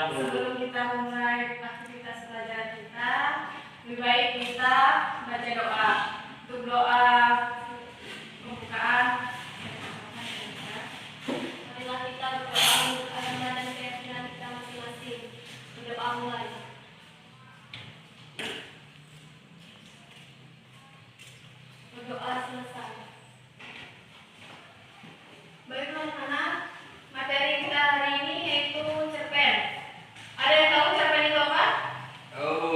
Sebelum kita memulai aktivitas pelajaran kita, lebih baik kita baca doa. Untuk doa pembukaan, marilah kita berdoa menurut agama dan keyakinan kita masing-masing. Berdoa mulai. Berdoa selesai. Baiklah anak-anak, materi kita hari ini yaitu cerpen. Ada yang tahu cerpen itu apa? Tahu.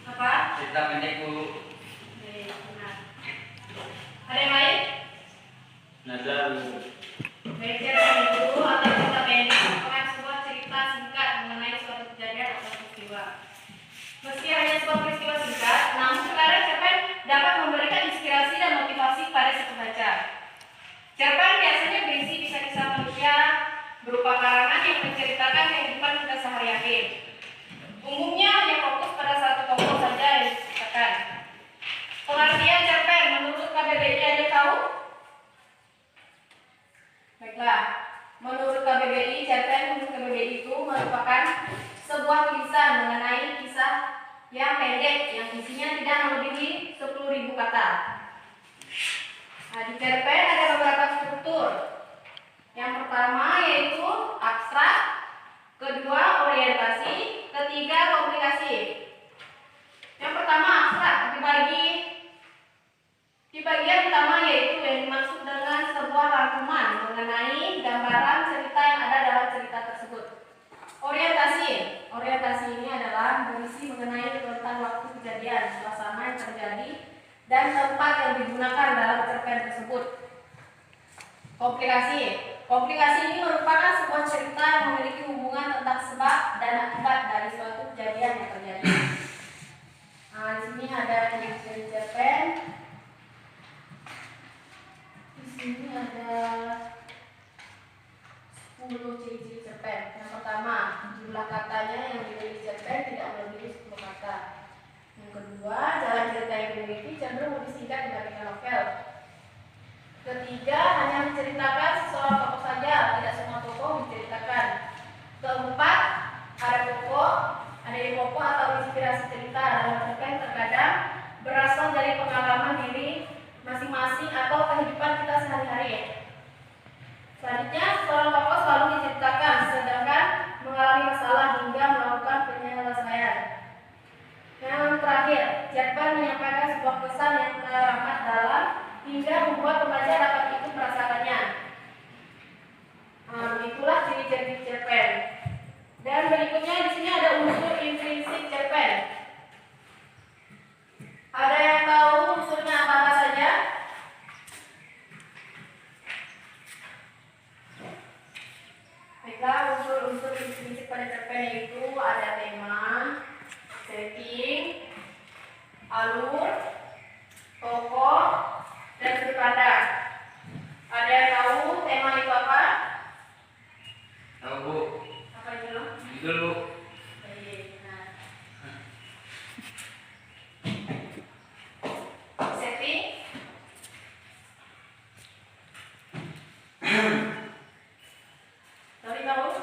Apa? Cerita pendek, Bu. Baik, benar. Ada yang lain? Nada, Bu. Baik, cerpen itu atau cerita pendek merupakan sebuah cerita singkat mengenai suatu kejadian atau peristiwa. Meski hanya sebuah peristiwa singkat, namun terkadang cerpen dapat memberikan inspirasi dan motivasi pada si pembaca. Cerpen biasanya berisi kisah-kisah manusia berupa karangan yang menceritakan kehidupan kita sehari-hari. Umumnya hanya fokus pada satu tokoh saja yang diceritakan. Pengertian cerpen menurut KBBI ada tahu? Baiklah, menurut KBBI, cerpen menurut KBBI itu merupakan sebuah tulisan mengenai kisah yang pendek yang isinya tidak melebihi 10.000 kata. Nah, di cerpen ada beberapa struktur. Yang pertama yaitu abstrak, kedua orientasi, ketiga komplikasi. Yang pertama abstrak di bagian pertama yaitu yang dimaksud dengan sebuah rangkuman mengenai gambaran cerita yang ada dalam cerita tersebut. Orientasi ini adalah berisi mengenai tentang waktu kejadian, suasana yang terjadi, dan tempat yang digunakan dalam cerpen tersebut. Komplikasi ini merupakan sebuah cerita yang memiliki hubungan tentang sebab dan akibat dari suatu kejadian yang terjadi. Nah, di sini ada ciri-ciri cerpen. Di sini ada 10 ciri-ciri cerpen. Yang pertama, jumlah katanya yang dimiliki cerpen tidak melebihi 10 kata. Yang kedua, jalan cerita yang dimiliki cenderung lebih singkat dibandingkan novel. Ketiga, hanya menceritakan seseorang tokoh saja, tidak semua tokoh diceritakan. Keempat, ada pokok atau inspirasi cerita dalam cerpen terkadang berasal dari pengalaman diri masing-masing atau kehidupan kita sehari-hari. Selanjutnya, seorang tokoh selalu diceritakan, sedangkan mengalami masalah hingga melakukan penyelesaian. Yang terakhir, cerpen menyampaikan sebuah pesan yang teramat dalam hingga membuat pembaca dapat ikut merasakannya. Itulah ciri-ciri cerpen. Dan berikutnya di sini ada unsur intrinsik cerpen. Ada yang tahu unsurnya apa saja? Baiklah, unsur-unsur intrinsik pada cerpen itu ada tema, setting, alur, tokoh, dan sudut pandang. Ada yang tahu tema itu apa? Tahu, Bu. Apa itu? Judul, Bu. Baik, nah. Setting. Tahu?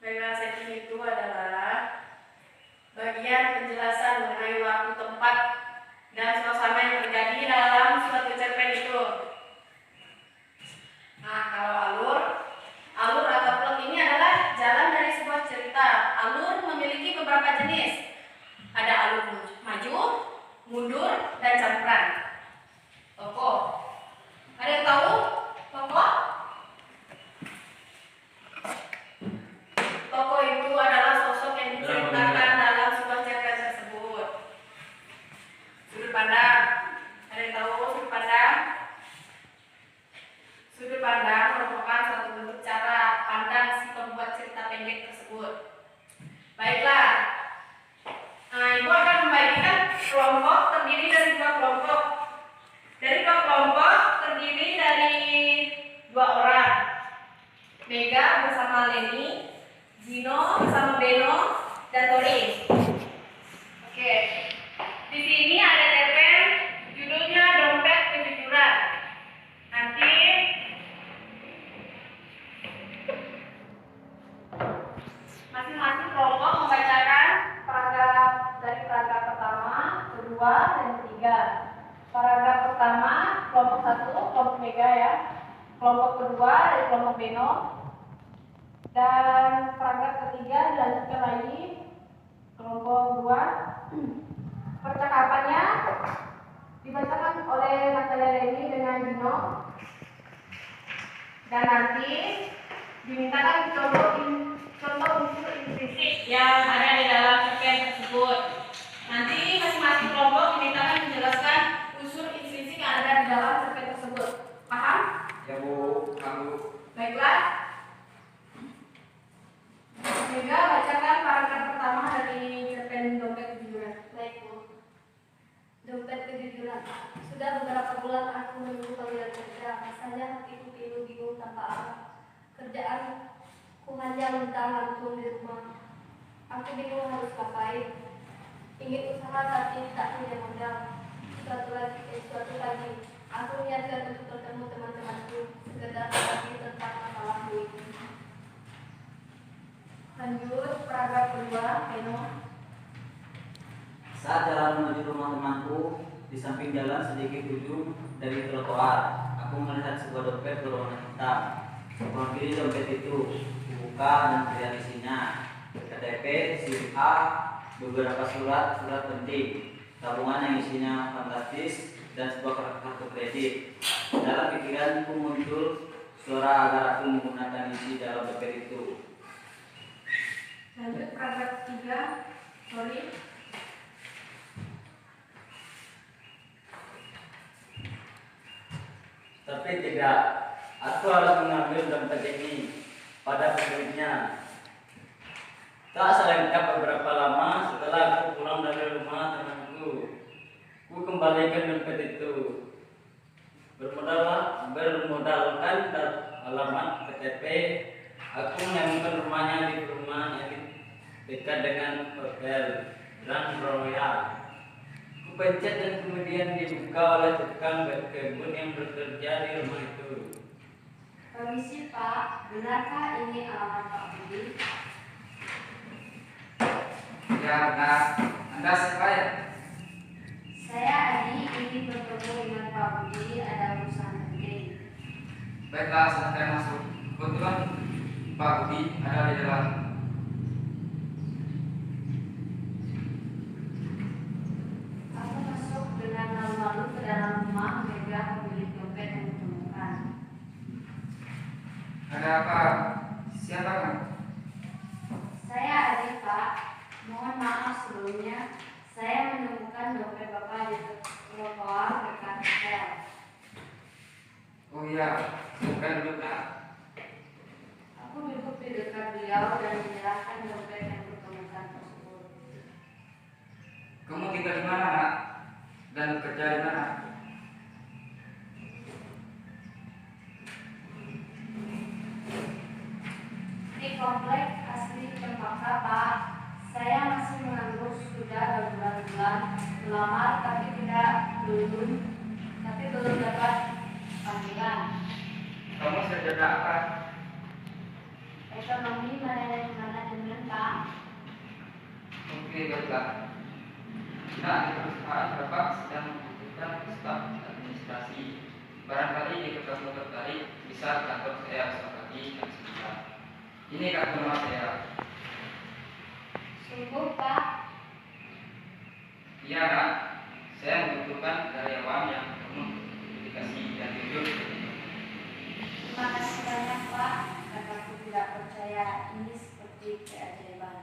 Baiklah, setting itu adalah bagian penjelasan mengenai waktu, tempat, dan suasana yang terjadi dalam suatu cerpen itu. Nah, kalau alur atau plot ini adalah jalan dari sebuah cerita. Alur memiliki beberapa jenis. Ada alur maju, mundur, dan campuran. Tokoh. Ada yang tahu tokoh? Tokoh itu adalah sosok yang diceritakan dalam sebuah cerpen tersebut. Sudut pandang. Ada yang tahu sudut pandang? Sudut pandang merupakan suatu bentuk cara pandang si pembuat cerita pendek tersebut. Baiklah. Nah, Ibu akan membagikan kelompok terdiri dari 2 kelompok. Dari 2 kelompok terdiri dari 2 orang. Mega bersama Leni, Gino bersama Beno, dan Tori. Oke. Di sini ada cerpen judulnya Dompet Kejujuran. Nanti kelompok Mega ya. Kelompok kedua dari kelompok Beno. Dan paragraf ketiga dilanjutkan lagi. Kelompok 2. Percakapannya dibacakan oleh Natalia Reni dengan Dino. Dan nanti dimintakan contoh unsur implisit yang ada di dalam cerpen tersebut. Nanti masing-masing kelompok dimintakan menjelaskan unsur implisit yang ada di dalam cerpen tersebut. Paham? Ya Bu, kamu. Baiklah. Mega bacakan paragraf pertama dari cerpen Dompet Kejujuran. Baik, Bu. Dompet kejujuran. Sudah beberapa bulan aku menunggu panggilan kerja. Rasanya hatiku pilu bingung tanpa arah. Kerjaanku hanya luntang-lantung di rumah. Aku bingung harus ngapain. Ingin usaha tapi tak punya modal. Suatu pagi, aku niatkan untuk bertemu teman-temanku. Sekedar berbagi tentang masalahku ini. Lanjut paragraf kedua, Beno. Saat jalan menuju rumah temanku, di samping jalan sedikit ujung dari trotoar, aku melihat sebuah dompet berwarna hitam. Sebelah kiri dompet itu dibuka dan terlihat isinya KTP, SIM A, beberapa surat penting, tabungan yang isinya fantastis, dan sebuah kartu kredit. Dalam pikiranku muncul suara agar aku menggunakan isi dalam dompet itu. Lanjut paragraf 3, sorry. Tapi tidak, aku harus mengambil dompet ini pada pemiliknya. Tak selengkap beberapa lama setelah aku pulang dari rumah temanku, ku kembalikan dompet itu. Bermodalkan alamat KTP, aku menemukan rumahnya di perumahan yang dekat dengan hotel Grand Royal. Ku pencet dan kemudian dibuka oleh tukang kebun yang bekerja di rumah itu. Permisi Pak, benarkah ini alamat Pak Budi? Ya benar. Anda siapa ya? Saya Adi, ingin bertemu dengan Pak Budi, ada urusan penting. Baiklah, silakan masuk. Kebetulan Pak Budi ada di dalam. Aku masuk dengan malu-malu ke dalam rumah Mega pemilik dompet yang ditemukan. Ada apa? Siapa kamu? Saya Adi Pak, mohon maaf sebelumnya. Saya menemukan dompet Bapak di trotoar dekat hotel. Oh iya, bukan dulu Pak. Aku duduk di dekat beliau dan menyerahkan dompet yang ditemukan tersebut. Kamu tinggal di mana, Nak? Dan kerja di mana? Di komplek asli Cempaka Pak. Saya masih menganggur sudah berbulan-bulan melamar tapi belum dapat panggilan. Kamu sarjana apa? Ekonomi manajemen Pak. Oke, baiklah. Nah, di perusahaan Bapak sedang membutuhkan staf administrasi. Barangkali jika kamu tertarik, bisa ke kantor saya besok pagi jam 9. Ini kartu nama saya. Sungguh Pak. Iya, Nak. Saya membutuhkan karyawan yang penuh dedikasi dan jujur. Terima kasih banyak Pak. Karena aku tidak percaya ini seperti keajaiban.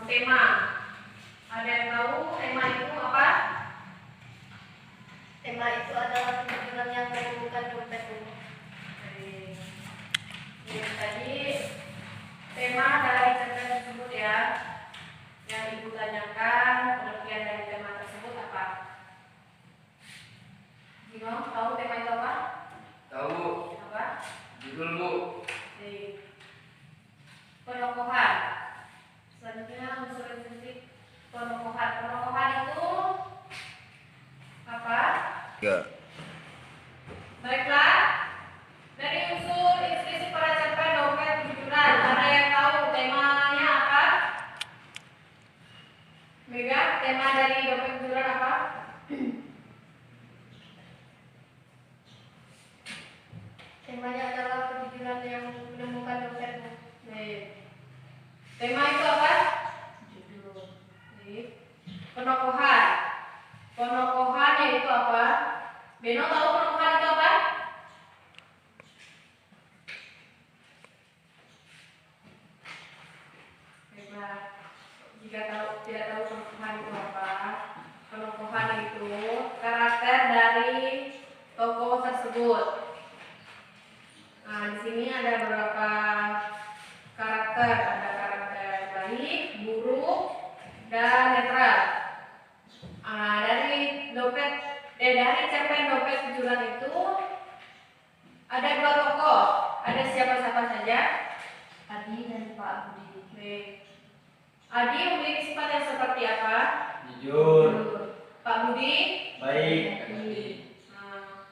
Tema. Ada yang tahu tema itu apa? Tema itu adalah kejujuran yang menemukan dompetmu. Tadi tema dari cerpen tersebut ya. Yang Ibu tanyakan pengertian dari tema tersebut apa? Gino, tahu tema itu apa? Tahu, Apa? judul Bu. Di penokohan. Selanjutnya unsur intrinsik penokohan. Penokohan itu apa? Ya. Baiklah. Dari unsur intrinsik pada cerpen Dompet Kejujuran, ada yang tahu temanya apa? Mega, tema dari Dompet Kejujuran apa? adalah kejujuran yang menemukan dompetmu. Baik. Tema itu apa? Judul. Baik. Penokohan. Penokohan yaitu apa? Beno tahu penokohan itu apa? Baiklah. Jika tidak tahu penokohan itu apa, penokohan itu karakter dari tokoh tersebut. Nah, di sini ada beberapa karakter, ada karakter baik, buruk, dan netral. Dari cerpen dompet kejujuran itu ada dua tokoh, ada siapa-siapa saja? Adi dan Pak Budi. Baik. Adi memiliki sifat yang seperti apa? Jujur. Pak Budi? Baik. Nah,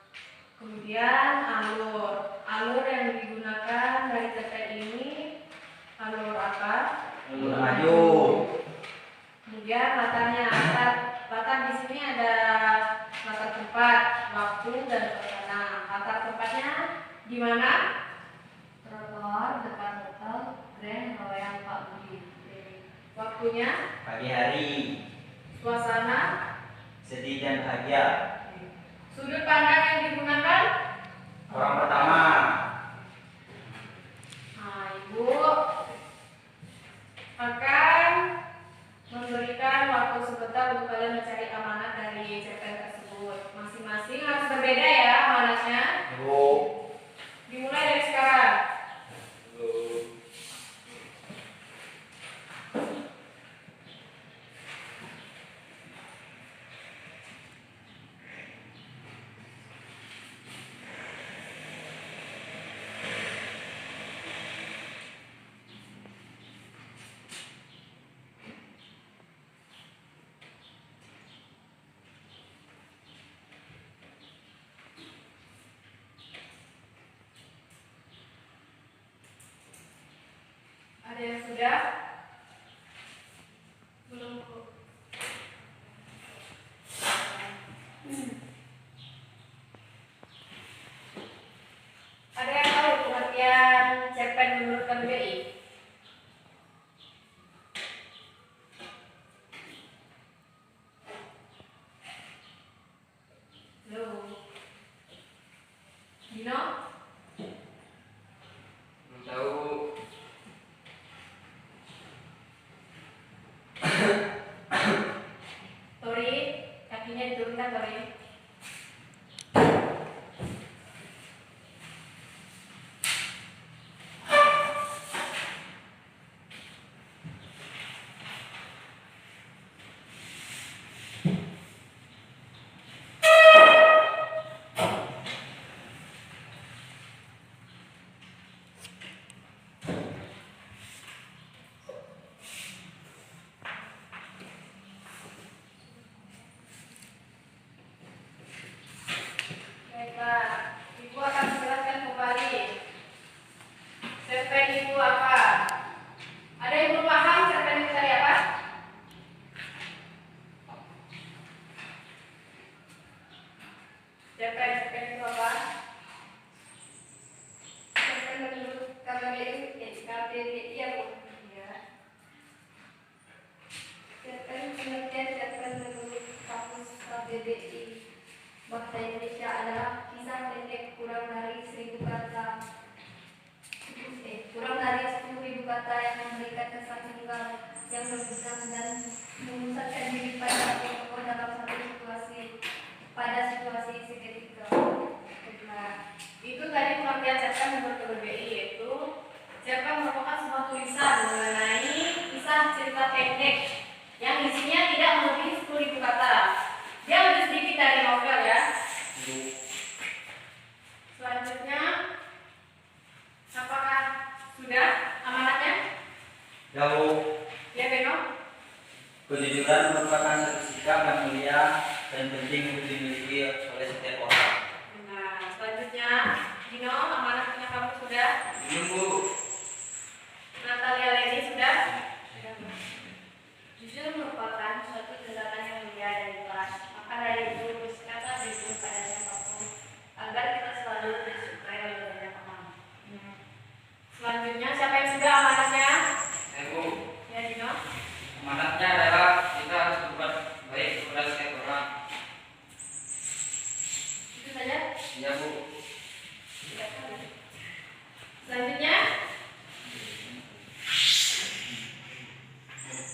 kemudian alur yang digunakan dari cerpen ini alur apa? Alur maju. Kemudian latar di sini ada latar tempat, waktu, dan suasana. Latar tempatnya di mana? Trotoar depan hotel Grand Royal Pak Budi. Waktunya? Pagi hari. Suasana? Sedih dan bahagia. Sudut pandang yang digunakan? Orang pertama. Nah, Ibu akan memberikan waktu sebentar untuk kalian mencari amanat dari cerpen tersebut. Masing-masing harus berbeda ya amanatnya. Bu. Dimulai dari sekarang. Ada yang sudah? Belum kok. Ada yang tahu pengertian cerpen menurut KBBI? Belum. Dino? Belum tahu. Tori, kakinya diturunkan Tori. Baiklah, Ibu akan menjelaskan kembali. Cerpen Ibu apa? Ada yang belum paham cerpen itu tadi apa? Cerpen itu apa? Cerpen menurut KBBI ya Bu. Ya. Cerpen pengertian cerpen menurut kamus KBBI Bahasa Indonesia adalah kisah pendek kurang dari 1000 kata kurang dari 10.000 kata yang memberikan kesan tunggal yang menggusar dan memusatkan diri pada tokoh dalam satu situasi seketika. Nah, itu tadi pengertian cerpen menurut KBBI, yaitu cerpen merupakan sebuah tulisan mengenai kisah cerita pendek yang isinya tidak melebihi 10.000 kata. Dia lebih sedikit dari novel ya. Selanjutnya, apakah sudah amanatnya? Jauh. Ya Beno? Kejujuran merupakan satu sikap yang mulia dan penting untuk dimiliki oleh setiap orang. Nah, selanjutnya, Dino, amanatnya kamu sudah? Belum, Bu. Natalia Lady sudah? Jujur merupakan suatu tindakan yang mulia dan ikhlas. Maka dari itu bersikaplah jujur pada siapapun agar kita selalu disukai oleh banyak orang. Selanjutnya,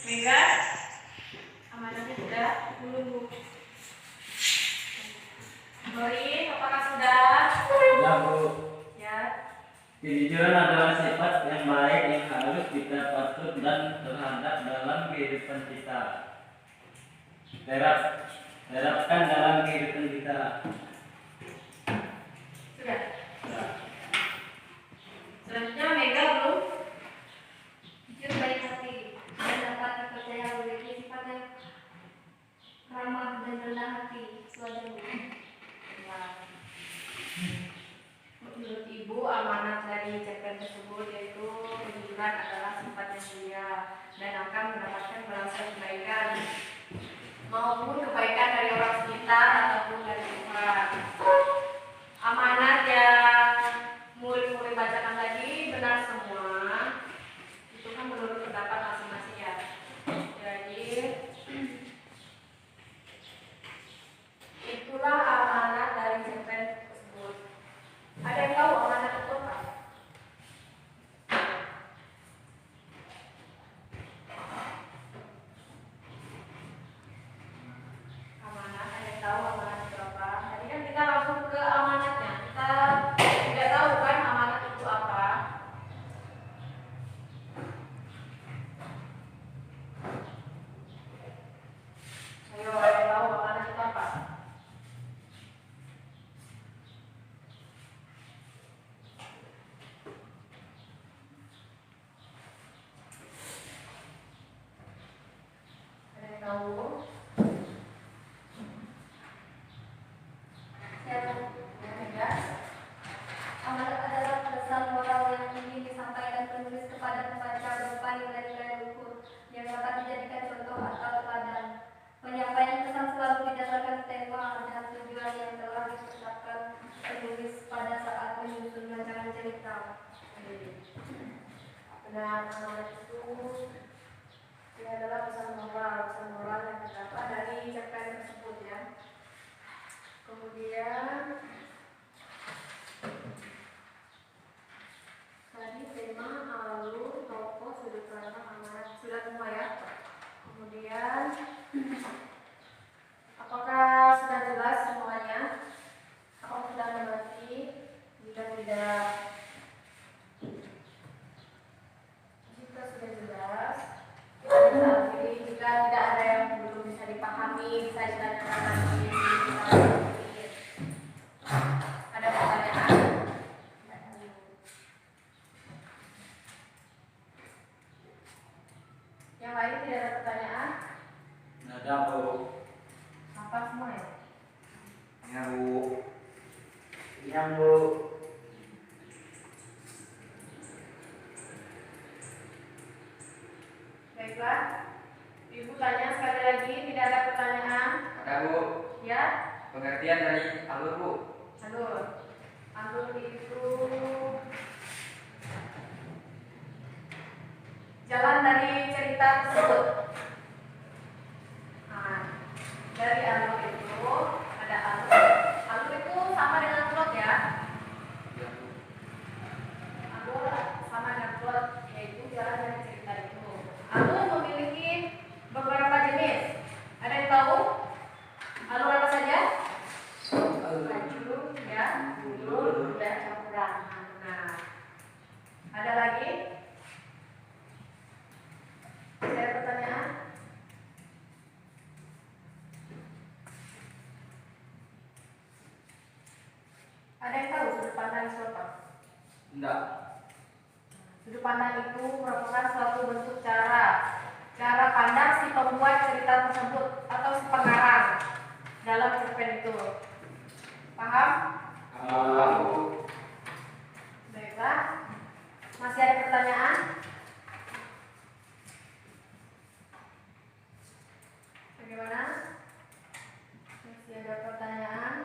Mega, amanatnya sudah. Belum, Bu. Norin, apakah sudah? Ya, Bu. Ya. Kejujuran adalah sifat yang baik yang harus kita patuh dan terhadap dalam kehidupan kita. Terapkan dalam kehidupan kita. Sudah. Ya. Selanjutnya, Mega belum. Jujur baik hati dan dapat dipercaya memiliki sifat yang ramah dan rendah hati. Selanjutnya. Menurut Ibu, amanat dari cerpen tersebut yaitu kejujuran adalah sifat yang mulia dan akan mendapatkan balasan kebaikan maupun kebaikan dari orang sekitar ataupun dari Tuhan. Amanat yang murid-murid bacakan tadi benar semua. Itu kan menurut pendapat masing-masing ya. Jadi itulah amanat dari cerpen tersebut. Ada yang tahu amanat itu apa? Amanat, ada yang tahu amanat itu apa? Tadi kan kita langsung ke amanatnya. Kita tidak tahu kan amanat itu apa. Ayo, ada yang tahu amanat itu apa? Ada yang tahu? Siapa? Ya, Mega. Amanat adalah pesan moral yang ingin disampaikan penulis kepada pembaca berupa nilai-nilai luhur yang dapat dijadikan contoh atau teladan. Penyampaian pesan selalu didasarkan tema dan tujuan yang telah ditetapkan penulis pada saat menyusun rancangan cerita. Benar, amanat itu ini adalah pesan moral yang terdapat dari cerpen tersebut ya. Kemudian tadi tema, alur, tokoh, sudut pandang, amanat sudah semua ya. Kemudian apakah sudah jelas semuanya? Apakah sudah mengerti? Jika tidak, jika sudah jelas, kita bisa akhiri. Jika tidak ada yang belum bisa dipahami, bisa ditanyakan lagi. Ada pertanyaan? Yang lain tidak ada pertanyaan? Ada, Bu. Apa semua ya? Ya, Bu. Ya, Bu. Baiklah, Ibu tanya sekali lagi, tidak ada pertanyaan? Ada, Bu. Ya? Pengertian dari alur, Bu. Alur. Alur itu jalan dari cerita tersebut. Nah, dari alur itu ada alur. Alur itu sama dengan plot ya. Ya, Bu. Alur sama dengan plot, yaitu jalan dari cerita itu. Alur memiliki beberapa jenis. Ada yang tahu? Alur apa saja? Maju, ya, mundur, dan campuran. Nah, ada lagi? Ada pertanyaan? Ada yang tahu sudut pandang itu apa? Enggak. Sudut pandang itu merupakan suatu bentuk cara pandang si pembuat cerita tersebut atau si pengarang dalam cerpen itu. Paham? Bu. Baiklah. Masih ada pertanyaan? Bagaimana? Masih ada pertanyaan?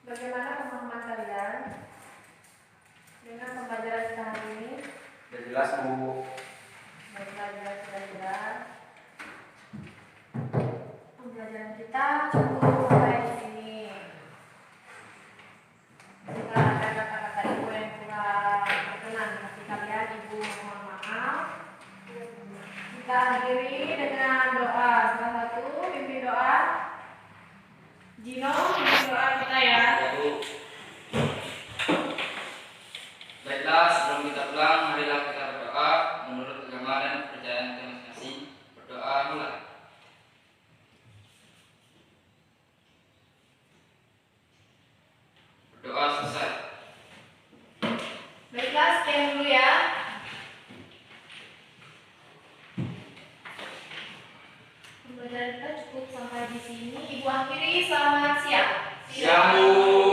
Bagaimana pemahaman kalian dengan pembelajaran kita hari ini? Sudah jelas, Bu. Baiklah, sudah jelas. pembelajaran kita cukup sampai di sini. Jika ada kata-kata ibu yang kurang berkenan di hati kalian, ibu mohon maaf. Kita akhiri dengan doa. Salah satu pimpin doa. Gino, pimpin doa kita ya. Ya, Bu. Baiklah, sebelum kita pulang, marilah kita berdoa menurut agama dan kepercayaan kita masing-masing. Berdoa mulai. Berdoa selesai. Baiklah, sekian dulu ya. Pembelajaran kita cukup sampai di sini. Ibu akhiri, selamat siang. Siang, Bu.